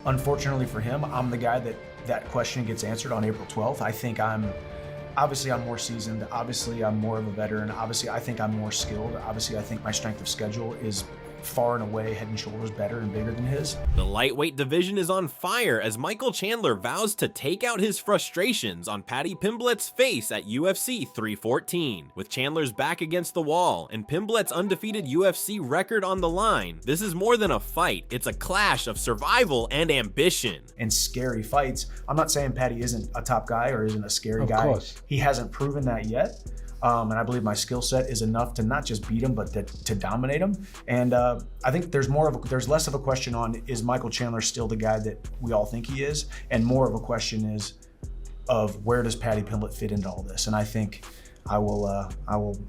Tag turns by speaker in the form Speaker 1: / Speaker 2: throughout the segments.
Speaker 1: unfortunately for him, I'm the guy that question gets answered on April 12th. I think obviously I'm more seasoned. Obviously I'm more of a veteran. Obviously I think I'm more skilled. Obviously I think my strength of schedule is far and away head and shoulders better and bigger than his.
Speaker 2: The lightweight division is on fire as Michael Chandler vows to take out his frustrations on Paddy Pimblett's face at UFC 314. With Chandler's back against the wall and Pimblett's undefeated UFC record on the line, this is more than a fight, it's a clash of survival and ambition.
Speaker 1: And scary fights. I'm not saying Paddy isn't a top guy or isn't a scary guy.
Speaker 3: Of course.
Speaker 1: He hasn't proven that yet. And I believe my skill set is enough to not just beat him, but to dominate him. And I think there's less of a question on, is Michael Chandler still the guy that we all think he is? And more of a question is of, where does Paddy Pimblett fit into all this? And I think I will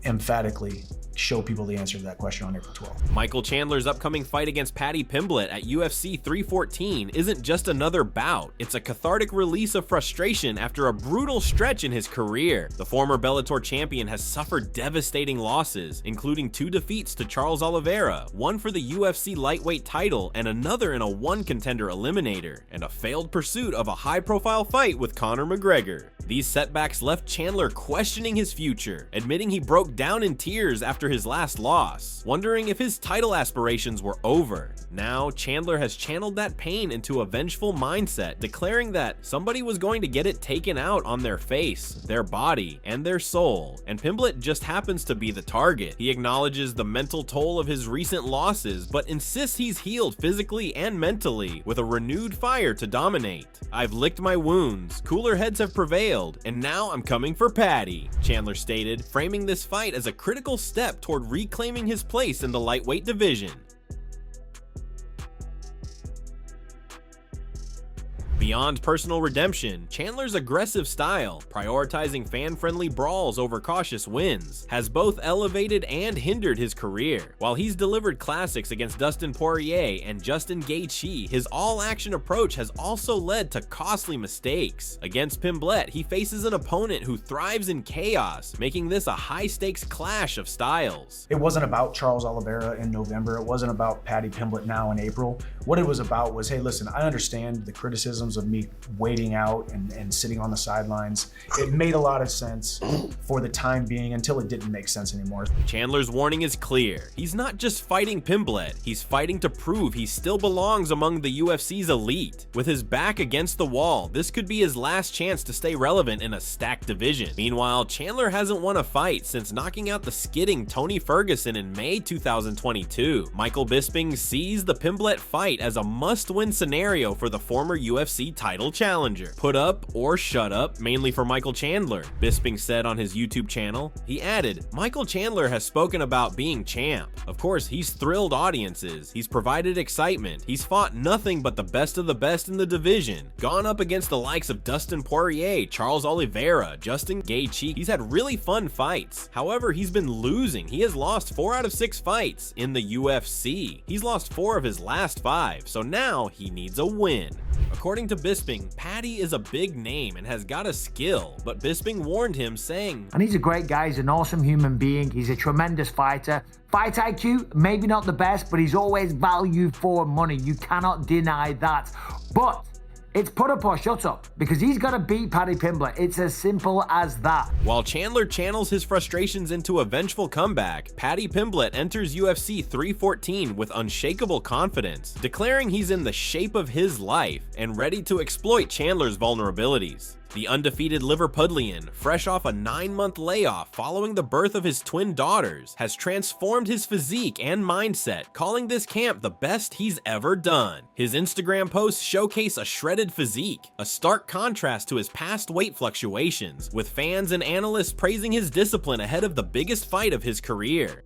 Speaker 1: emphatically show people the answer to that question on April 12th.
Speaker 2: Michael Chandler's upcoming fight against Paddy Pimblett at UFC 314 isn't just another bout, it's a cathartic release of frustration after a brutal stretch in his career. The former Bellator champion has suffered devastating losses, including 2 defeats to Charles Oliveira, one for the UFC lightweight title and another in a one-contender eliminator, and a failed pursuit of a high-profile fight with Conor McGregor. These setbacks left Chandler questioning his future, admitting he broke down in tears after his last loss, wondering if his title aspirations were over. Now, Chandler has channeled that pain into a vengeful mindset, declaring that somebody was going to get it taken out on their face, their body, and their soul, and Pimblett just happens to be the target. He acknowledges the mental toll of his recent losses, but insists he's healed physically and mentally with a renewed fire to dominate. "I've licked my wounds, cooler heads have prevailed, and now I'm coming for Paddy," Chandler stated, framing this fight as a critical step toward reclaiming his place in the lightweight division. Beyond personal redemption, Chandler's aggressive style, prioritizing fan-friendly brawls over cautious wins, has both elevated and hindered his career. While he's delivered classics against Dustin Poirier and Justin Gaethje, his all-action approach has also led to costly mistakes. Against Pimblett, he faces an opponent who thrives in chaos, making this a high-stakes clash of styles.
Speaker 1: It wasn't about Charles Oliveira in November. It wasn't about Paddy Pimblett now in April. What it was about was, hey, listen, I understand the criticisms of me waiting out and sitting on the sidelines. It made a lot of sense for the time being until it didn't make sense anymore.
Speaker 2: Chandler's warning is clear. He's not just fighting Pimblett, he's fighting to prove he still belongs among the UFC's elite. With his back against the wall, this could be his last chance to stay relevant in a stacked division. Meanwhile, Chandler hasn't won a fight since knocking out the skidding Tony Ferguson in May 2022. Michael Bisping sees the Pimblett fight as a must-win scenario for the former UFC title challenger. Put up or shut up, mainly for Michael Chandler, Bisping said on his YouTube channel. He added, "Michael Chandler has spoken about being champ. Of course, he's thrilled audiences. He's provided excitement. He's fought nothing but the best of the best in the division. Gone up against the likes of Dustin Poirier, Charles Oliveira, Justin Gaethje. He's had really fun fights. However, he's been losing. He has lost 4 out of 6 fights in the UFC. He's lost 4 of his last 5, so now he needs a win." According to Bisping, Paddy is a big name and has got a skill, but Bisping warned him, saying,
Speaker 3: "And he's a great guy, he's an awesome human being, he's a tremendous fighter. Fight IQ, maybe not the best, but he's always value for money. You cannot deny that. But it's put up or shut up, because he's got to beat Paddy Pimblett. It's as simple as that."
Speaker 2: While Chandler channels his frustrations into a vengeful comeback, Paddy Pimblett enters UFC 314 with unshakable confidence, declaring he's in the shape of his life and ready to exploit Chandler's vulnerabilities. The undefeated Liverpudlian, fresh off a 9-month layoff following the birth of his twin daughters, has transformed his physique and mindset, calling this camp the best he's ever done. His Instagram posts showcase a shredded physique, a stark contrast to his past weight fluctuations, with fans and analysts praising his discipline ahead of the biggest fight of his career.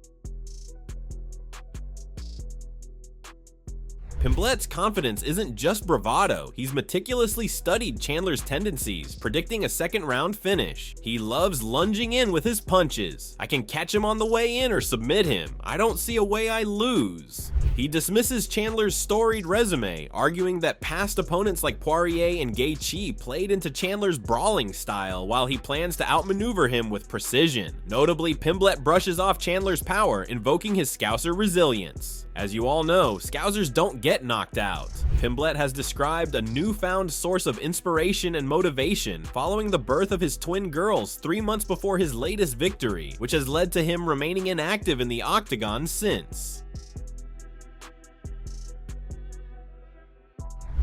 Speaker 2: Pimblett's confidence isn't just bravado, he's meticulously studied Chandler's tendencies, predicting a second-round finish. He loves lunging in with his punches. "I can catch him on the way in or submit him. I don't see a way I lose." He dismisses Chandler's storied resume, arguing that past opponents like Poirier and Gaethje played into Chandler's brawling style, while he plans to outmaneuver him with precision. Notably, Pimblett brushes off Chandler's power, invoking his Scouser resilience. As you all know, Scousers don't get get knocked out. Pimblett has described a newfound source of inspiration and motivation following the birth of his twin girls 3 months before his latest victory, which has led to him remaining inactive in the octagon since.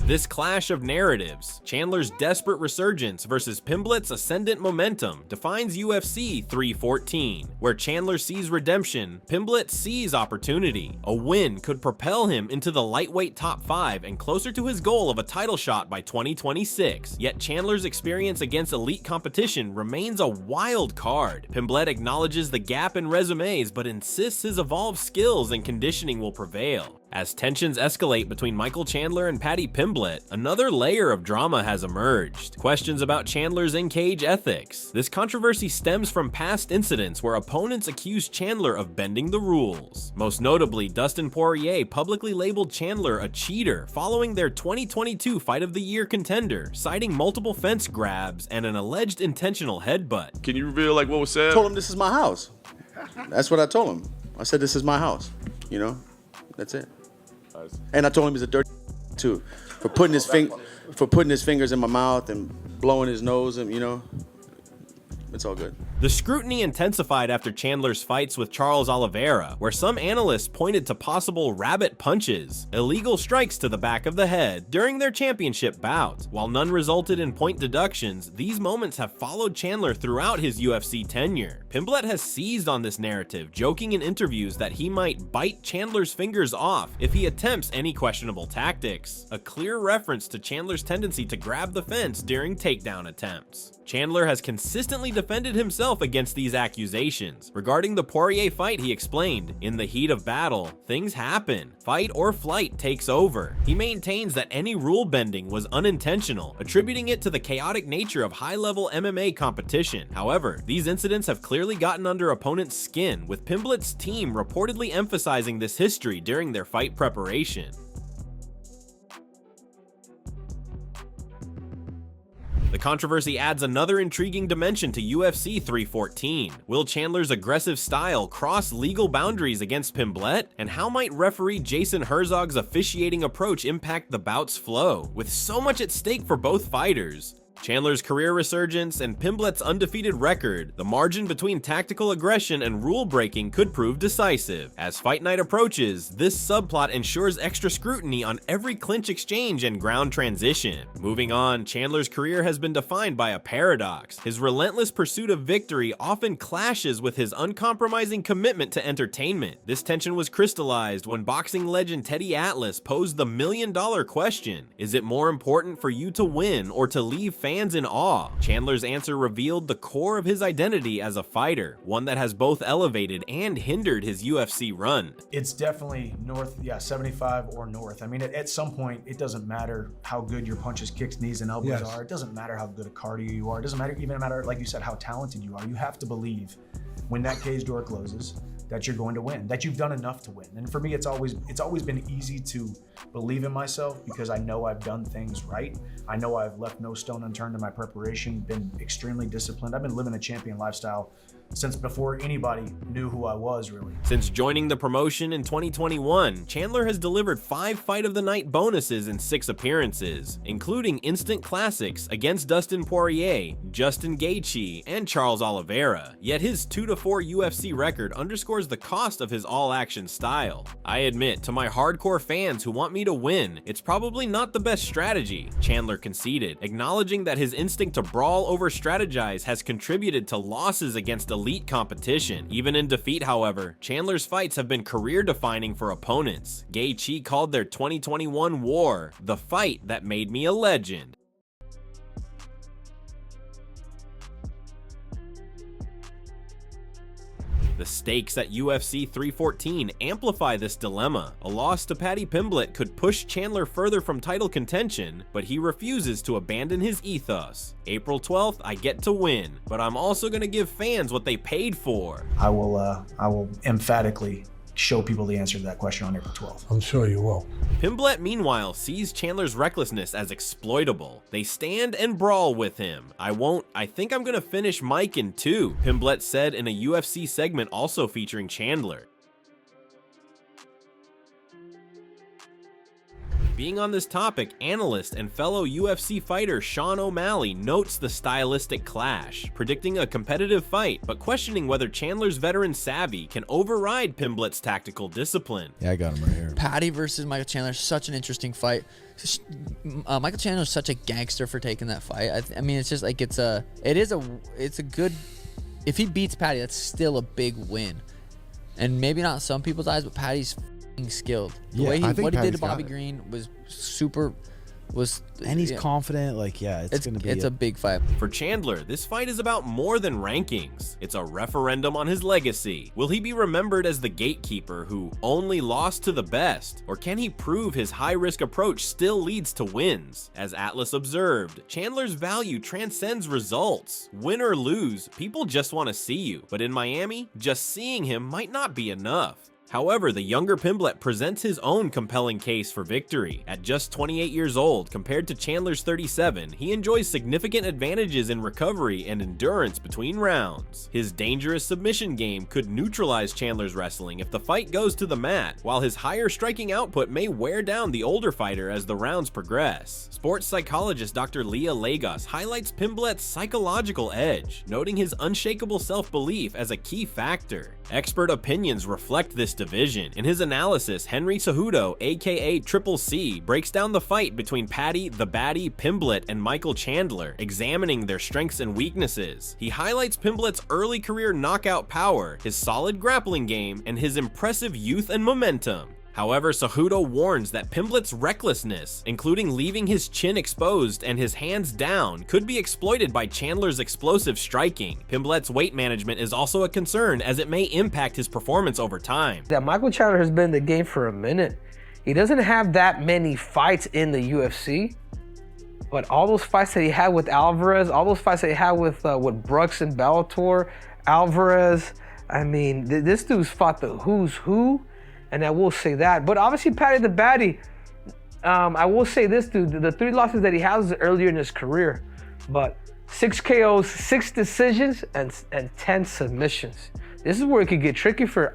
Speaker 2: This clash of narratives, Chandler's desperate resurgence versus Pimblett's ascendant momentum, defines UFC 314. Where Chandler sees redemption, Pimblett sees opportunity. A win could propel him into the lightweight top 5 and closer to his goal of a title shot by 2026. Yet Chandler's experience against elite competition remains a wild card. Pimblett acknowledges the gap in resumes but insists his evolved skills and conditioning will prevail. As tensions escalate between Michael Chandler and Paddy Pimblett, another layer of drama has emerged. Questions about Chandler's in-cage ethics. This controversy stems from past incidents where opponents accused Chandler of bending the rules. Most notably, Dustin Poirier publicly labeled Chandler a cheater following their 2022 Fight of the Year contender, citing multiple fence grabs and an alleged intentional headbutt.
Speaker 4: Can you reveal like what was said?
Speaker 5: I told him this is my house. That's what I told him. I said this is my house, you know? That's it. And I told him he's a dirty too, for putting his fingers in my mouth and blowing his nose, and you know, it's all good.
Speaker 2: The scrutiny intensified after Chandler's fights with Charles Oliveira, where some analysts pointed to possible rabbit punches, illegal strikes to the back of the head during their championship bout. While none resulted in point deductions, these moments have followed Chandler throughout his UFC tenure. Pimblett has seized on this narrative, joking in interviews that he might bite Chandler's fingers off if he attempts any questionable tactics, a clear reference to Chandler's tendency to grab the fence during takedown attempts. Chandler has consistently defended himself against these accusations. Regarding the Poirier fight, he explained, "In the heat of battle, things happen. Fight or flight takes over." He maintains that any rule bending was unintentional, attributing it to the chaotic nature of high-level MMA competition. However, these incidents have clearly gotten under opponents' skin, with Pimblett's team reportedly emphasizing this history during their fight preparation. The controversy adds another intriguing dimension to UFC 314. Will Chandler's aggressive style cross legal boundaries against Pimblett? And how might referee Jason Herzog's officiating approach impact the bout's flow? With so much at stake for both fighters, Chandler's career resurgence and Pimblett's undefeated record, the margin between tactical aggression and rule breaking could prove decisive. As fight night approaches, this subplot ensures extra scrutiny on every clinch exchange and ground transition. Moving on, Chandler's career has been defined by a paradox. His relentless pursuit of victory often clashes with his uncompromising commitment to entertainment. This tension was crystallized when boxing legend Teddy Atlas posed the million-dollar question: is it more important for you to win or to leave fans in awe? Chandler's answer revealed the core of his identity as a fighter, one that has both elevated and hindered his UFC run.
Speaker 1: It's definitely north, 75 or north. I mean, at some point, it doesn't matter how good your punches, kicks, knees, and elbows are. It doesn't matter how good a cardio you are. It doesn't matter, like you said, how talented you are. You have to believe when that cage door closes that you're going to win, that you've done enough to win. And for me, it's always been easy to believe in myself because I know I've done things right. I know I've left no stone unturned in my preparation, been extremely disciplined. I've been living a champion lifestyle since before anybody knew who I was, really.
Speaker 2: Since joining the promotion in 2021, Chandler has delivered 5 Fight of the Night bonuses in 6 appearances, including instant classics against Dustin Poirier, Justin Gaethje, and Charles Oliveira. Yet his 2-4 UFC record underscores the cost of his all-action style. I admit, to my hardcore fans who want me to win, it's probably not the best strategy, Chandler conceded, acknowledging that his instinct to brawl over strategize has contributed to losses against elite competition. Even in defeat, however, Chandler's fights have been career-defining for opponents. Gaethje called their 2021 war the fight that made me a legend. The stakes at UFC 314 amplify this dilemma. A loss to Paddy Pimblett could push Chandler further from title contention, but he refuses to abandon his ethos. April 12th, I get to win, but I'm also going to give fans what they paid for.
Speaker 1: I will emphatically show people the answer to that question on April 12th.
Speaker 6: I'm sure you will.
Speaker 2: Pimblett, meanwhile, sees Chandler's recklessness as exploitable. They stand and brawl with him. I think I'm gonna finish Mike in 2, Pimblett said in a UFC segment also featuring Chandler. Being on this topic, analyst and fellow UFC fighter Sean O'Malley notes the stylistic clash, predicting a competitive fight, but questioning whether Chandler's veteran savvy can override Pimblett's tactical discipline.
Speaker 4: Yeah, I got him right here.
Speaker 6: Paddy versus Michael Chandler, such an interesting fight. Michael Chandler is such a gangster for taking that fight. I mean, it's just like it's a good. If he beats Paddy, that's still a big win, and maybe not some people's eyes, but Paddy's skilled. The way what he did to Bobby Green was super.
Speaker 4: And he's confident. Like, yeah, it's gonna be.
Speaker 6: It's a big fight.
Speaker 2: For Chandler, this fight is about more than rankings. It's a referendum on his legacy. Will he be remembered as the gatekeeper who only lost to the best? Or can he prove his high-risk approach still leads to wins? As Atlas observed, Chandler's value transcends results. Win or lose, people just want to see you. But in Miami, just seeing him might not be enough. However, the younger Pimblett presents his own compelling case for victory. At just 28 years old, compared to Chandler's 37, he enjoys significant advantages in recovery and endurance between rounds. His dangerous submission game could neutralize Chandler's wrestling if the fight goes to the mat, while his higher striking output may wear down the older fighter as the rounds progress. Sports psychologist Dr. Leah Lagos highlights Pimblett's psychological edge, noting his unshakable self-belief as a key factor. Expert opinions reflect this division. In his analysis, Henry Cejudo, aka Triple C, breaks down the fight between Paddy the Baddy Pimblett and Michael Chandler, examining their strengths and weaknesses. He highlights Pimblett's early career knockout power, his solid grappling game, and his impressive youth and momentum. However, Cejudo warns that Pimblett's recklessness, including leaving his chin exposed and his hands down, could be exploited by Chandler's explosive striking. Pimblett's weight management is also a concern as it may impact his performance over time.
Speaker 7: That Michael Chandler has been in the game for a minute. He doesn't have that many fights in the UFC, but all those fights that he had with Alvarez, all those fights that he had with Brooks and Bellator, Alvarez, I mean, this dude's fought the who's who. And I will say that. But obviously, Paddy the Baddy, I will say this, dude. The 3 losses that he has earlier in his career, but 6 KOs, 6 decisions, and 10 submissions. This is where it could get tricky for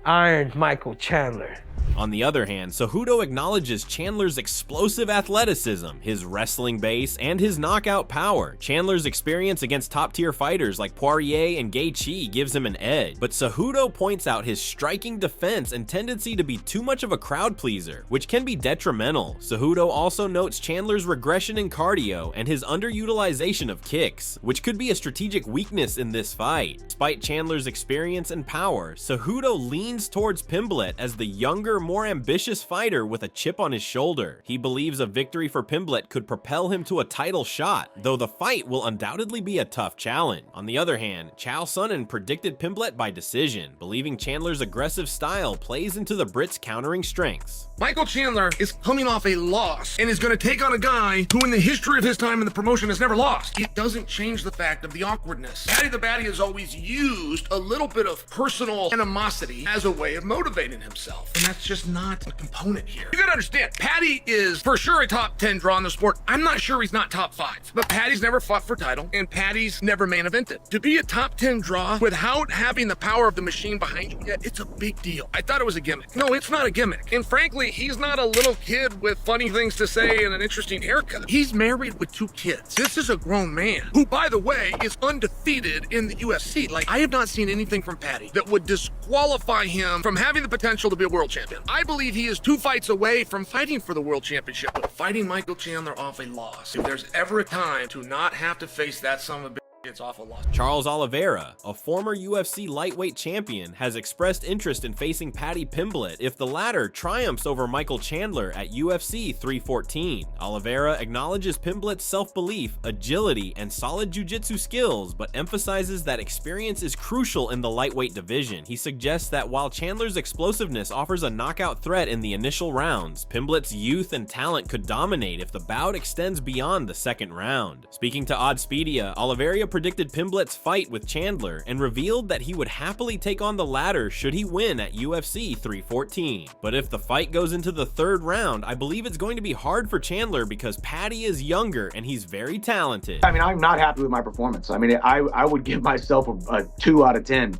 Speaker 7: Iron Michael Chandler.
Speaker 2: On the other hand, Cejudo acknowledges Chandler's explosive athleticism, his wrestling base, and his knockout power. Chandler's experience against top-tier fighters like Poirier and Gaethje gives him an edge, but Cejudo points out his striking defense and tendency to be too much of a crowd pleaser, which can be detrimental. Cejudo also notes Chandler's regression in cardio and his underutilization of kicks, which could be a strategic weakness in this fight. Despite Chandler's experience and power, Cejudo leans towards Pimblett as the younger, more ambitious fighter with a chip on his shoulder. He believes a victory for Pimblett could propel him to a title shot, though the fight will undoubtedly be a tough challenge. On the other hand, Chael Sonnen predicted Pimblett by decision, believing Chandler's aggressive style plays into the Brit's countering strengths.
Speaker 8: Michael Chandler is coming off a loss and is going to take on a guy who in the history of his time in the promotion has never lost. It doesn't change the fact of the awkwardness. Paddy the Baddy has always used a little bit of personal animosity as a way of motivating himself. And that's just not a component here. You gotta understand, Paddy is for sure a top 10 draw in the sport. I'm not sure he's not top 5. But Paddy's never fought for title and Paddy's never main evented. To be a top 10 draw without having the power of the machine behind you, yeah, it's a big deal. I thought it was a gimmick. No, it's not a gimmick. And frankly, he's not a little kid with funny things to say and an interesting haircut. He's married with 2 kids. This is a grown man who, by the way, is undefeated in the UFC. Like, I have not seen anything from Paddy that would disqualify him from having the potential to be a world champion. I believe he is 2 fights away from fighting for the world championship, but fighting Michael Chandler off a loss. If there's ever a time to not have to face that son of a bitch, it's awful loss.
Speaker 2: Charles Oliveira, a former UFC lightweight champion, has expressed interest in facing Paddy Pimblett if the latter triumphs over Michael Chandler at UFC 314. Oliveira acknowledges Pimblett's self-belief, agility, and solid jiu-jitsu skills, but emphasizes that experience is crucial in the lightweight division. He suggests that while Chandler's explosiveness offers a knockout threat in the initial rounds, Pimblett's youth and talent could dominate if the bout extends beyond the second round. Speaking to Oddspedia, Oliveira predicted Pimblett's fight with Chandler and revealed that he would happily take on the latter should he win at UFC 314. But if the fight goes into the 3rd round, I believe it's going to be hard for Chandler because Paddy is younger and he's very talented.
Speaker 9: I mean, I'm not happy with my performance. I mean, I would give myself a 2 out of 10.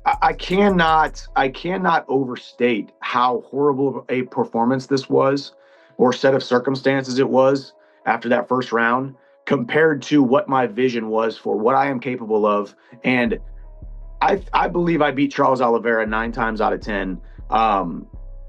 Speaker 9: I cannot overstate how horrible a performance this was, or set of circumstances it was after that first round, compared to what my vision was for what I am capable of. And I believe I beat Charles Oliveira 9 times out of 10.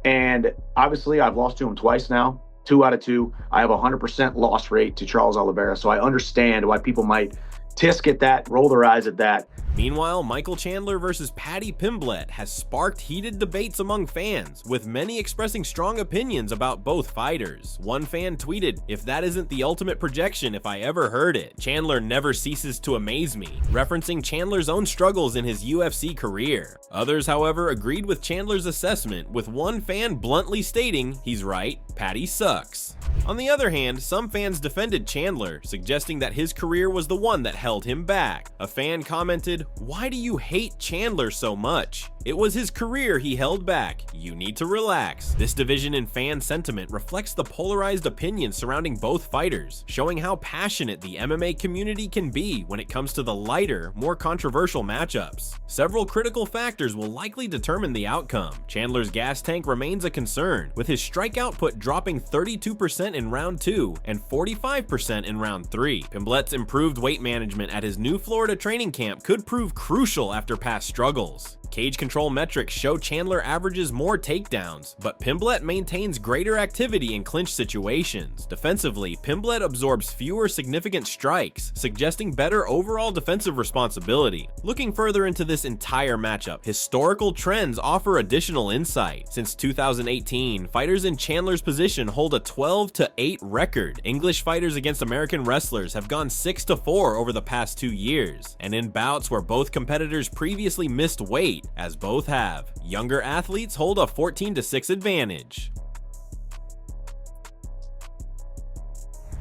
Speaker 9: And obviously I've lost to him twice now, 2 out of 2. I have a 100% loss rate to Charles Oliveira. So I understand why people might tisk at that, roll their eyes at that.
Speaker 2: Meanwhile, Michael Chandler versus Paddy Pimblett has sparked heated debates among fans, with many expressing strong opinions about both fighters. One fan tweeted, "If that isn't the ultimate projection if I ever heard it. Chandler never ceases to amaze me," referencing Chandler's own struggles in his UFC career. Others, however, agreed with Chandler's assessment, with one fan bluntly stating, "He's right, Paddy sucks." On the other hand, some fans defended Chandler, suggesting that his career was the one that held him back. A fan commented, "Why do you hate Chandler so much? It was his career he held back. You need to relax." This division in fan sentiment reflects the polarized opinions surrounding both fighters, showing how passionate the MMA community can be when it comes to the lighter, more controversial matchups. Several critical factors will likely determine the outcome. Chandler's gas tank remains a concern, with his strike output dropping 32% in round 2 and 45% in round 3. Pimblett's improved weight management at his new Florida training camp could prove crucial after past struggles. Cage control metrics show Chandler averages more takedowns, but Pimblett maintains greater activity in clinch situations. Defensively, Pimblett absorbs fewer significant strikes, suggesting better overall defensive responsibility. Looking further into this entire matchup, historical trends offer additional insight. Since 2018, fighters in Chandler's position hold a 12-8 record. English fighters against American wrestlers have gone 6-4 over the past 2 years, and in bouts where both competitors previously missed weight, as both have, younger athletes hold a 14-6 advantage.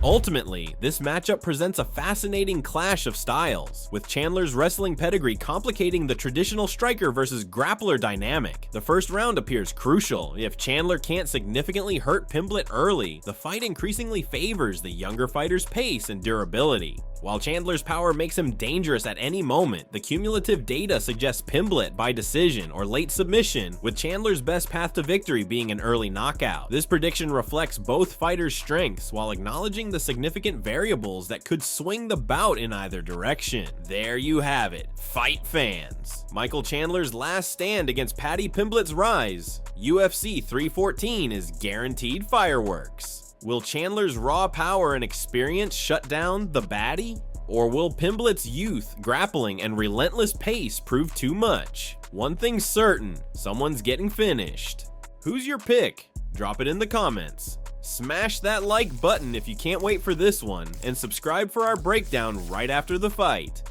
Speaker 2: Ultimately, this matchup presents a fascinating clash of styles, with Chandler's wrestling pedigree complicating the traditional striker versus grappler dynamic. The first round appears crucial. If Chandler can't significantly hurt Pimblett early, the fight increasingly favors the younger fighter's pace and durability. While Chandler's power makes him dangerous at any moment, the cumulative data suggests Pimblett by decision or late submission, with Chandler's best path to victory being an early knockout. This prediction reflects both fighters' strengths while acknowledging the significant variables that could swing the bout in either direction. There you have it, fight fans. Michael Chandler's last stand against Paddy Pimblett's rise. UFC 314 is guaranteed fireworks. Will Chandler's raw power and experience shut down the baddie? Or will Pimblett's youth, grappling, and relentless pace prove too much? One thing's certain, someone's getting finished. Who's your pick? Drop it in the comments. Smash that like button if you can't wait for this one, and subscribe for our breakdown right after the fight.